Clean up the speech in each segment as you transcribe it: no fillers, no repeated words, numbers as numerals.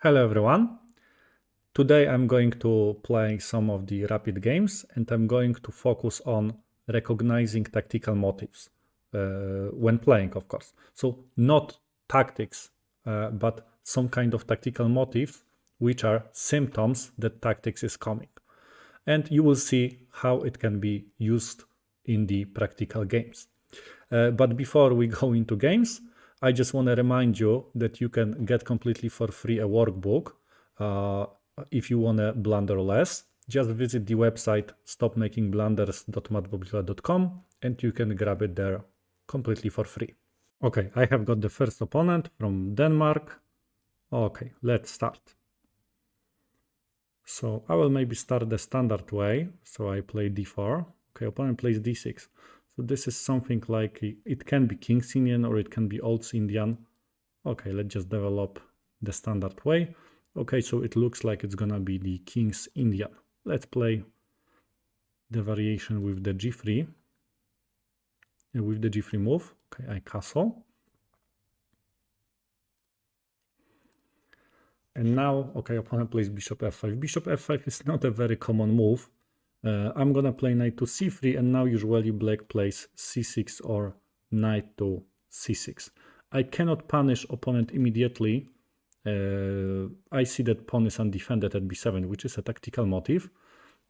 Hello everyone. Today I'm going to play some of the rapid games and I'm going to focus on recognizing tactical motives when playing, of course. So not tactics, but some kind of tactical motives which are symptoms that tactics is coming. And you will see how it can be used in the practical games. But before we go into games, I just want to remind you that you can get completely for free a workbook. If you want to blunder less, just visit the website stopmakingblunders.matbobula.com and you can grab it there completely for free. Okay, I have got the first opponent from Denmark. Okay, let's start. So I will maybe start the standard way. So I play d4. Okay, opponent plays d6. So this is something like, it can be King's Indian or it can be Old's Indian. Okay, let's just develop the standard way. Okay, so it looks like it's gonna be the King's Indian. Let's play the variation with the g3. And with the g3 move, okay, I castle. And now, okay, opponent plays bishop f5. Bishop f5 is not a very common move. I'm gonna play knight to c3, and now usually black plays c6 or knight to c6. I cannot punish opponent immediately. I see that pawn is undefended at b7, which is a tactical motive,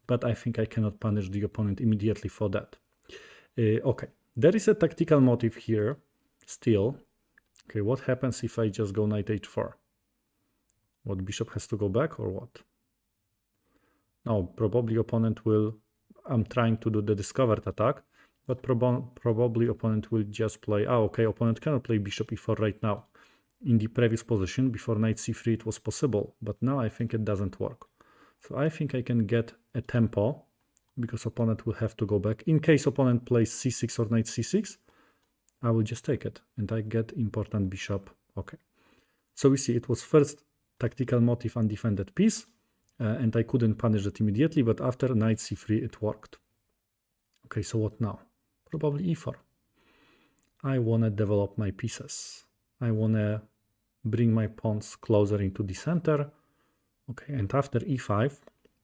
but I think I cannot punish the opponent immediately for that. Okay, there is a tactical motive here still. Okay, what happens if I just go knight h4? What, bishop has to go back or what? No, probably opponent will, I'm trying to do the discovered attack, but probably opponent will just play, okay, opponent cannot play bishop e4 right now. In the previous position, before knight c3, it was possible, but now I think it doesn't work. So I think I can get a tempo, because opponent will have to go back. In case opponent plays c6 or knight c6, I will just take it, and I get important bishop. Okay. So we see it was first tactical motive undefended piece, and I couldn't punish it immediately, but after knight c3 it worked. Okay, so what now? Probably e4. I want to develop my pieces. I want to bring my pawns closer into the center. Okay, and after e5,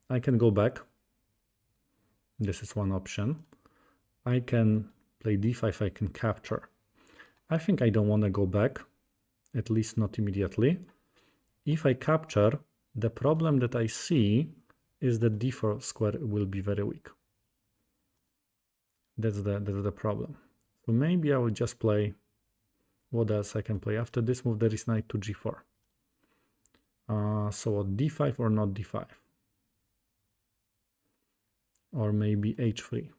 I can go back. This is one option. I can play d5, I can capture. I think I don't want to go back, at least not immediately. If I capture, the problem that I see is that d4 square will be very weak. That's the problem. So maybe I will just play, what else I can play? After this move, there is knight to g4. So what, d5 or not d5? Or maybe h3.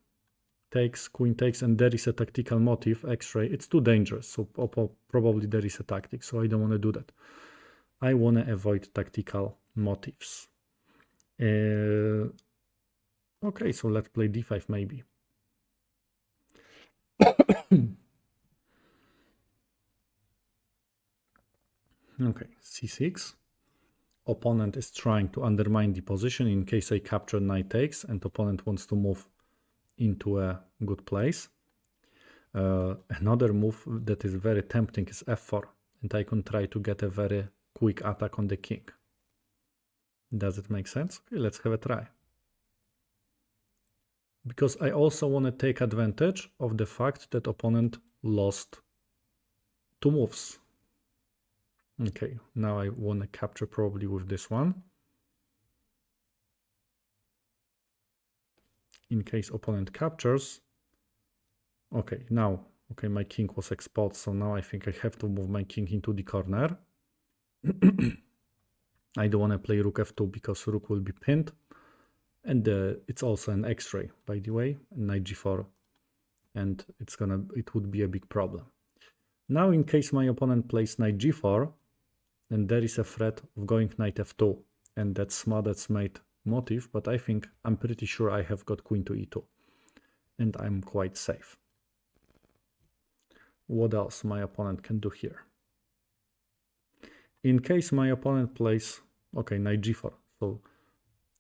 Takes, queen takes, and there is a tactical motive, x-ray. It's too dangerous, so probably there is a tactic, so I don't want to do that. I want to avoid tactical motives. Okay, so let's play d5 maybe. Okay, c6. Opponent is trying to undermine the position in case I capture knight takes, and opponent wants to move into a good place. Another move that is very tempting is f4, and I can try to get a very quick attack on the king. Does it make sense? Okay, let's have a try. Because I also want to take advantage of the fact that opponent lost two moves. Okay, now I want to capture probably with this one. In case opponent captures. Okay, now, okay, my king was exposed, so now I think I have to move my king into the corner. I don't want to play rook f2 because rook will be pinned. And it's also an x-ray, by the way, knight g4. And it would be a big problem. Now, in case my opponent plays knight g4, then there is a threat of going knight f2. And that's mate motive, but I'm pretty sure I have got queen to e2. And I'm quite safe. What else my opponent can do here? In case my opponent plays, okay, knight g4. So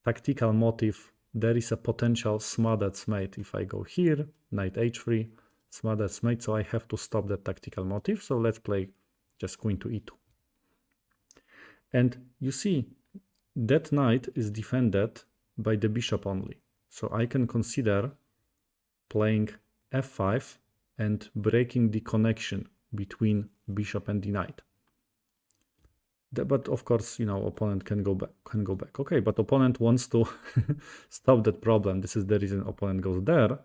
tactical motive, there is a potential smothered mate. If I go here, knight h3, smothered mate, so I have to stop that tactical motive. So let's play just queen to e2. And you see, that knight is defended by the bishop only. So I can consider playing f5 and breaking the connection between bishop and the knight. But of course, opponent can go back. Okay, but opponent wants to stop that problem. This is the reason opponent goes there.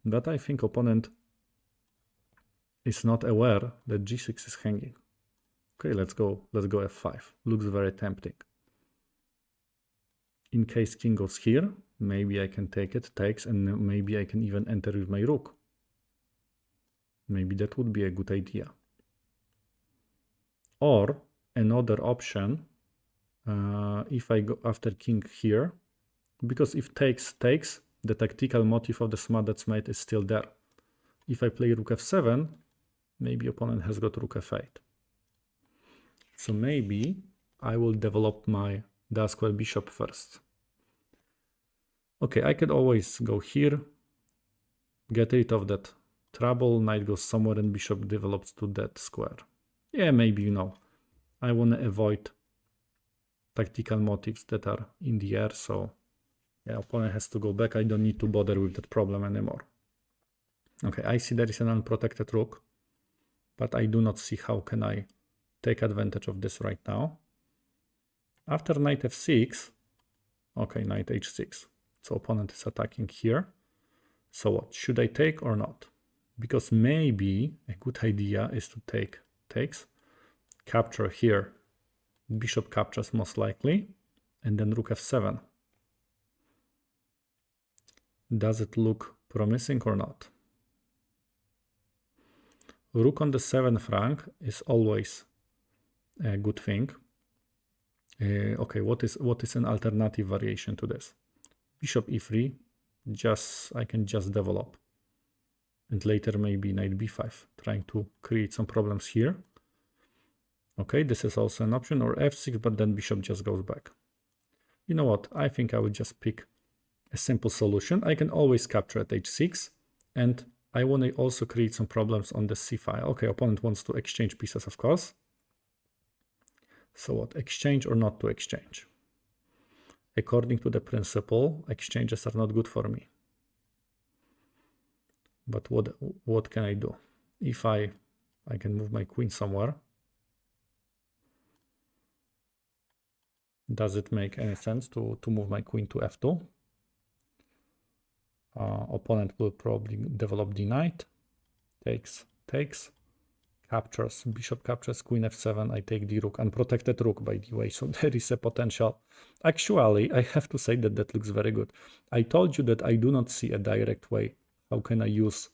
But I think opponent is not aware that g6 is hanging. Okay, let's go f5. Looks very tempting. In case king goes here, maybe I can take it, takes, and maybe I can even enter with my rook. Maybe that would be a good idea. Or another option, if I go after king here, because if takes, the tactical motif of the smartest mate is still there. If I play rook f7, maybe opponent has got rook f8. So maybe I will develop my dark square bishop first. Okay, I could always go here, get rid of that trouble, knight goes somewhere and bishop develops to that square. Yeah, maybe, I want to avoid tactical motifs that are in the air, so yeah, opponent has to go back. I don't need to bother with that problem anymore. Okay, I see there is an unprotected rook, but I do not see how can I take advantage of this right now. After knight f6, okay, knight h6. So opponent is attacking here. So what, should I take or not? Because maybe a good idea is to take, takes, capture here, bishop captures most likely, and then rook f7. Does it look promising or not? Rook on the 7th rank is always a good thing. Okay, what is an alternative variation to this? Bishop e3, I can just develop. And later maybe knight b5, trying to create some problems here. Okay, this is also an option, or f6, but then bishop just goes back. You know what, I think I will just pick a simple solution. I can always capture at h6, and I want to also create some problems on the c file. Okay, opponent wants to exchange pieces, of course. So what, exchange or not to exchange? According to the principle, exchanges are not good for me. But what can I do? If I can move my queen somewhere. Does it make any sense to move my queen to f2? Opponent will probably develop the knight. Takes, captures, bishop captures, queen f7. I take the rook, unprotected rook, by the way. So there is a potential. Actually, I have to say that looks very good. I told you that I do not see a direct way. How can I use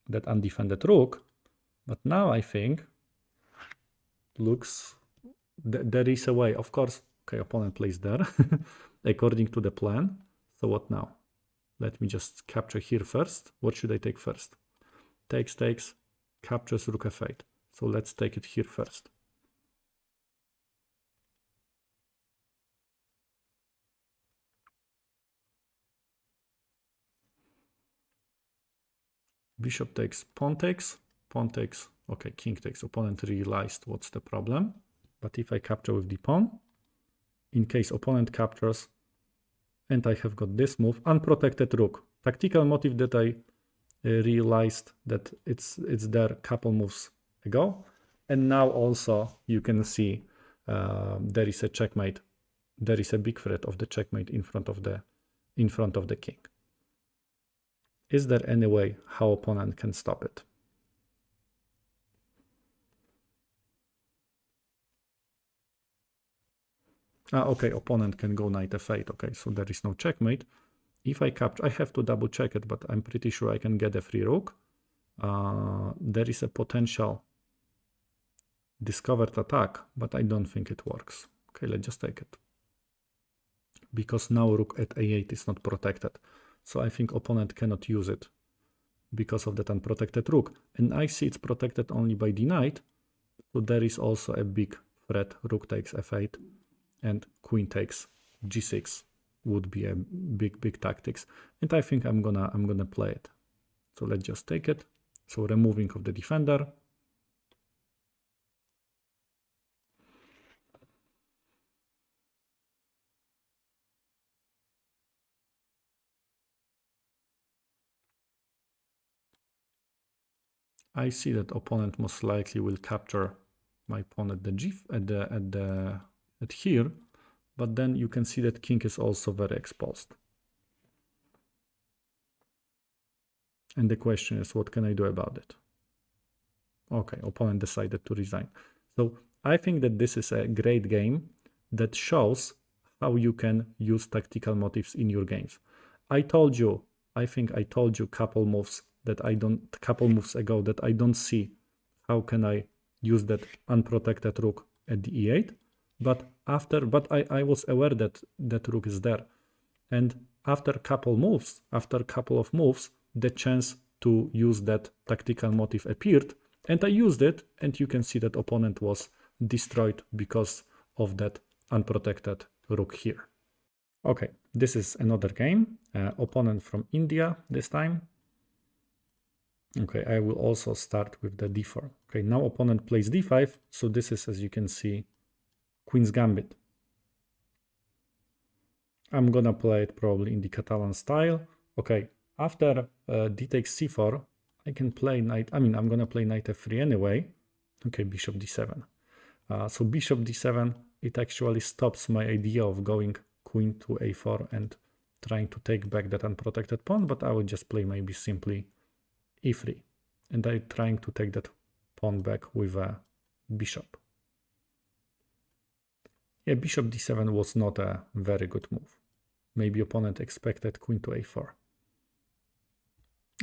that undefended rook? But now I think looks there is a way. Of course, okay, opponent plays there according to the plan. So what now? Let me just capture here first. What should I take first? Takes, captures rook f8. So let's take it here first. Bishop takes, pawn takes, okay, king takes. Opponent realized what's the problem. But if I capture with the pawn, in case opponent captures, and I have got this move, unprotected rook. Tactical motive that I realized that it's there a couple moves ago. And now also you can see there is a checkmate. There is a big threat of the checkmate in front of the king. Is there any way how opponent can stop it? Okay, opponent can go knight f8. Okay, so there is no checkmate. If I capture, I have to double check it, but I'm pretty sure I can get a free rook. There is a potential discovered attack, but I don't think it works. Okay, let's just take it. Because now rook at a8 is not protected. So I think opponent cannot use it because of that unprotected rook. And I see it's protected only by the knight. So there is also a big threat. Rook takes f8 and queen takes g6 would be a big tactics. And I think I'm gonna play it. So let's just take it. So removing of the defender. I see that opponent most likely will capture my pawn at the at here, but then you can see that king is also very exposed. And the question is, what can I do about it? Okay, opponent decided to resign. So I think that this is a great game that shows how you can use tactical motifs in your games. I think I told you couple moves ago that I don't see how can I use that unprotected rook at the e8. But I was aware that that rook is there. And after a couple of moves, the chance to use that tactical motif appeared, and I used it, and you can see that opponent was destroyed because of that unprotected rook here. Okay, this is another game. Opponent from India this time. Okay, I will also start with the d4. Okay, now opponent plays d5, so this is, as you can see, Queen's Gambit. I'm gonna play it probably in the Catalan style. Okay, after d takes c4, I can play knight. I mean, I'm gonna play knight f3 anyway. Okay, bishop d7. So bishop d7, it actually stops my idea of going queen to a4 and trying to take back that unprotected pawn, but I will just play maybe simply e3. And I'm trying to take that pawn back with a bishop. Yeah, bishop d7 was not a very good move. Maybe opponent expected queen to a4.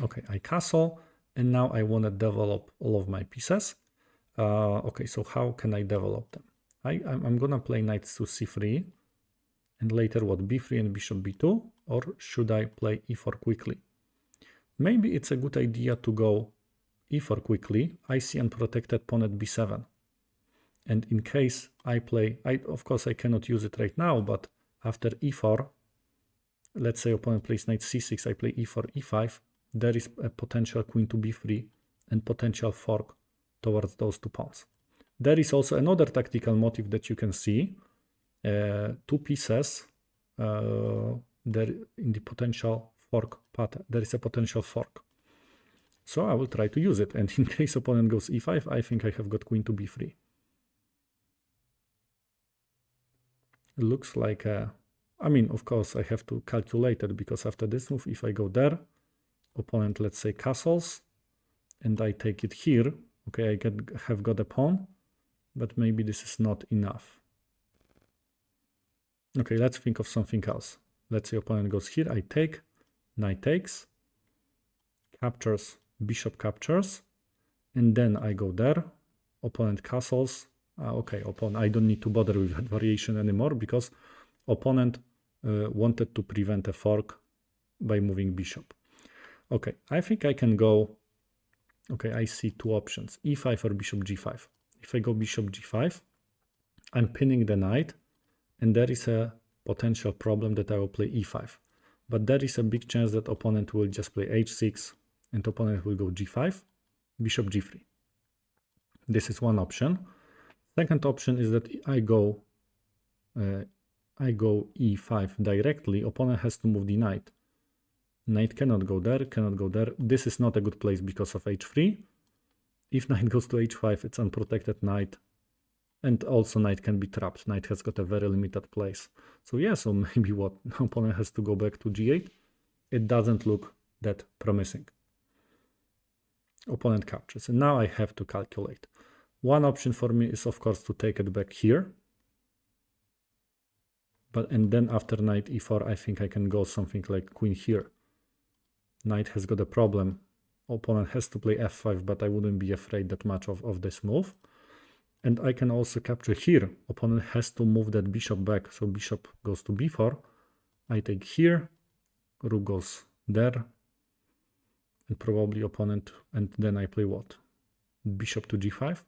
Okay, I castle, and now I want to develop all of my pieces. Okay, so how can I develop them? I'm gonna play knight to c3, and later what, b3 and bishop b2, or should I play e4 quickly? Maybe it's a good idea to go e4 quickly. I see unprotected pawn at b7. And in case I play, of course I cannot use it right now, but after e4, let's say opponent plays knight c6, I play e4, e5, there is a potential queen to b3 and potential fork towards those two pawns. There is also another tactical motive that you can see, two pieces there in the potential fork pattern. There is a potential fork. So I will try to use it, and in case opponent goes e5, I think I have got queen to b3. It looks like I mean, of course, I have to calculate it, because after this move, if I go there, opponent, let's say, castles, and I take it here, okay, I have got a pawn, but maybe this is not enough. Okay, let's think of something else. Let's say opponent goes here, I take, knight takes, captures, bishop captures, and then I go there, opponent castles. Okay, opponent, I don't need to bother with that variation anymore, because opponent wanted to prevent a fork by moving bishop. Okay, I think I can go, okay, I see two options, e5 or bishop g5. If I go bishop g5, I'm pinning the knight, and there is a potential problem that I will play e5. But there is a big chance that opponent will just play h6, and opponent will go g5, bishop g3. This is one option. Second option is that I go e5 directly. Opponent has to move the knight. Knight cannot go there, cannot go there. This is not a good place because of h3. If knight goes to h5, it's unprotected knight. And also knight can be trapped. Knight has got a very limited place. So yeah, so maybe what? Opponent has to go back to g8. It doesn't look that promising. Opponent captures. And now I have to calculate. One option for me is, of course, to take it back here. And then after knight e4, I think I can go something like queen here. Knight has got a problem. Opponent has to play f5, but I wouldn't be afraid that much of this move. And I can also capture here. Opponent has to move that bishop back, so bishop goes to b4. I take here, rook goes there, and probably opponent, and then I play what? Bishop to g5?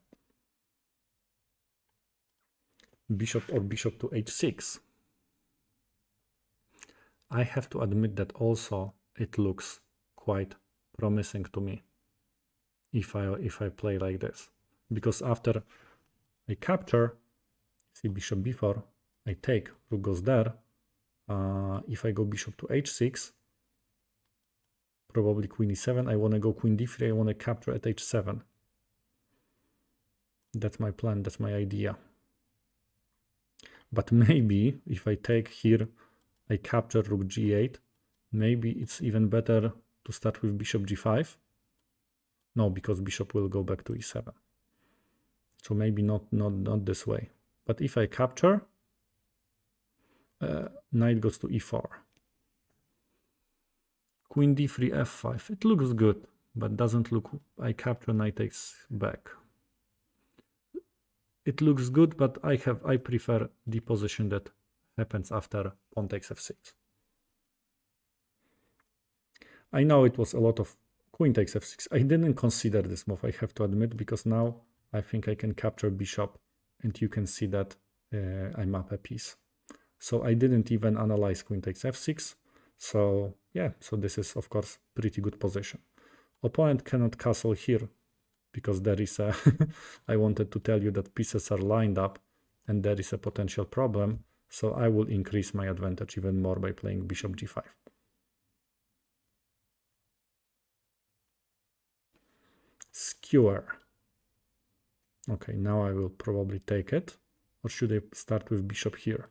Bishop or bishop to h6. I have to admit that also it looks quite promising to me if I play like this, because after I capture, see bishop b4, I take, rook goes there. If I go bishop to h6, probably queen e7. I want to go queen d3. I want to capture at h7. That's my plan. That's my idea. But maybe if I take here, I capture rook g8. Maybe it's even better to start with bishop g5. No, because bishop will go back to e7. So maybe not this way. But if I capture, knight goes to e4. Queen d3, f5. It looks good, but doesn't look. I capture, knight takes back. It looks good, but I prefer the position that happens after pawn takes f6. I know it was a lot of queen takes f6. I didn't consider this move, I have to admit, because now I think I can capture bishop, and you can see that I'm up a piece. So I didn't even analyze queen takes f6. So yeah, so this is of course pretty good position. Opponent cannot castle here because there is a I wanted to tell you that pieces are lined up and there is a potential problem. So I will increase my advantage even more by playing bishop g5. Skewer. Okay, now I will probably take it. Or should I start with bishop here?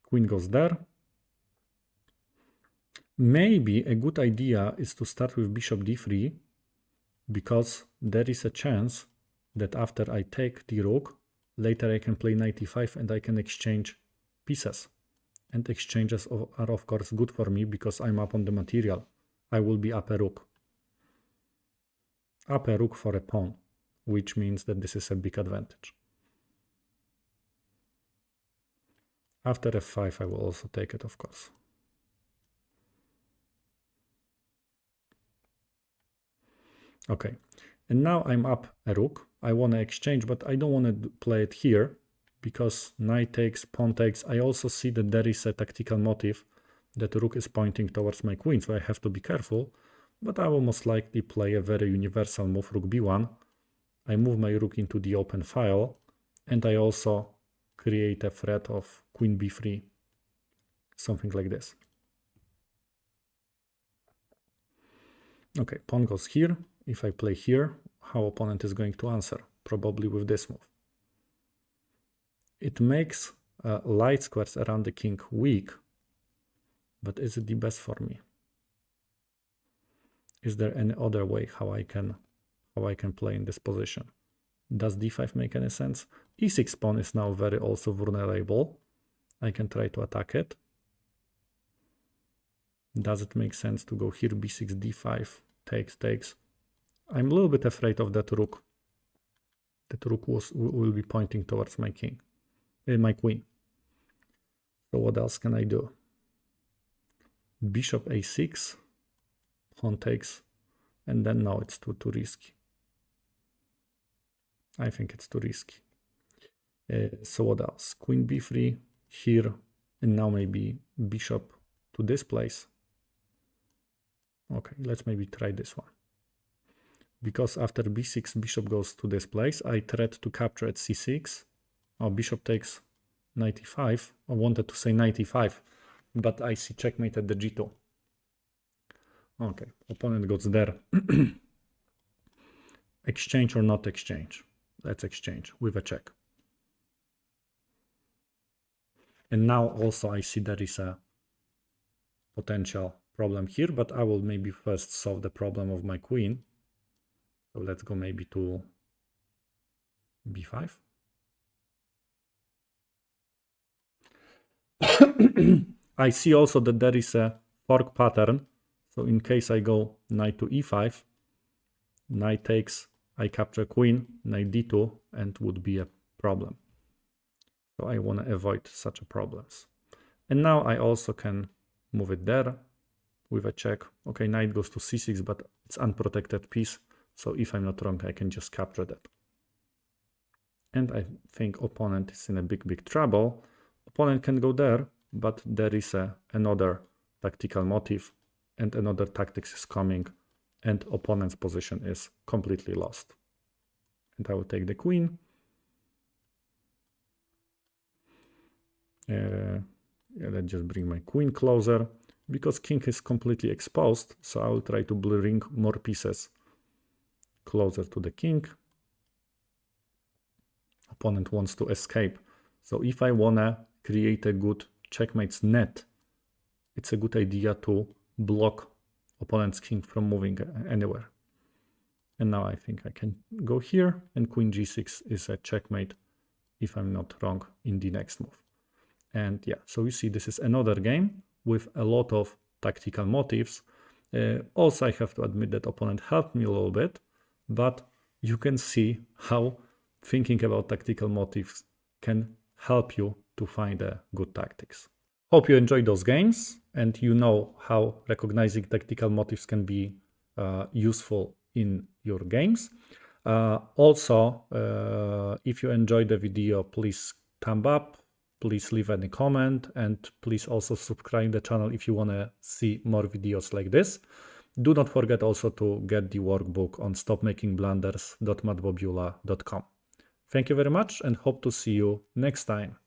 Queen goes there. Maybe a good idea is to start with bishop d3, because there is a chance that after I take the rook, later I can play knight e5 and I can exchange pieces. And exchanges are of course good for me because I'm up on the material. I will be up a rook. Up a rook for a pawn, which means that this is a big advantage. After f5 I will also take it, of course. Okay, and now I'm up a rook. I want to exchange, but I don't want to play it here because knight takes, pawn takes. I also see that there is a tactical motive that rook is pointing towards my queen, so I have to be careful. But I will most likely play a very universal move, rook b1. I move my rook into the open file, and I also create a threat of queen b3, something like this. Okay, pawn goes here. If I play here, how opponent is going to answer? Probably with this move. It makes light squares around the king weak, but is it the best for me? Is there any other way how I can play in this position? Does d5 make any sense? e6 pawn is now very also vulnerable. I can try to attack it. Does it make sense to go here, b6, d5, takes? I'm a little bit afraid of that rook. That rook will be pointing towards my king, my queen. So what else can I do? Bishop a6, pawn takes, and then now it's too risky. I think it's too risky. So what else? Queen b3 here, and now maybe bishop to this place. Okay, let's maybe try this one. Because after b6, bishop goes to this place, I tried to capture at c6. Oh, bishop takes knight e5. I wanted to say knight e5, but I see checkmate at the g2. Okay, opponent goes there. Exchange or not exchange? Let's exchange with a check. And now also I see there is a potential problem here, but I will maybe first solve the problem of my queen. So let's go maybe to b5. I see also that there is a fork pattern. So in case I go knight to e5, knight takes, I capture queen, knight d2, and would be a problem. So I want to avoid such a problems. And now I also can move it there with a check. Okay, knight goes to c6, but it's unprotected piece. So if I'm not wrong, I can just capture that. And I think opponent is in a big trouble. Opponent can go there, but there is another tactical motive and another tactics is coming and opponent's position is completely lost. And I will take the queen. Yeah, let's just bring my queen closer. because king is completely exposed, so I will try to bring more pieces closer to the king. Opponent wants to escape. So if I wanna create a good checkmate's net, it's a good idea to block opponent's king from moving anywhere. And now I think I can go here, and queen g6 is a checkmate, if I'm not wrong, in the next move. And yeah, so you see this is another game with a lot of tactical motifs. Also, I have to admit that opponent helped me a little bit, but you can see how thinking about tactical motifs can help you to find good tactics. Hope you enjoyed those games and you know how recognizing tactical motifs can be useful in your games. Also, if you enjoyed the video, please thumb up, please leave any comment, and please also subscribe the channel if you want to see more videos like this. Do not forget also to get the workbook on stopmakingblunders.matbobula.com. Thank you very much and hope to see you next time.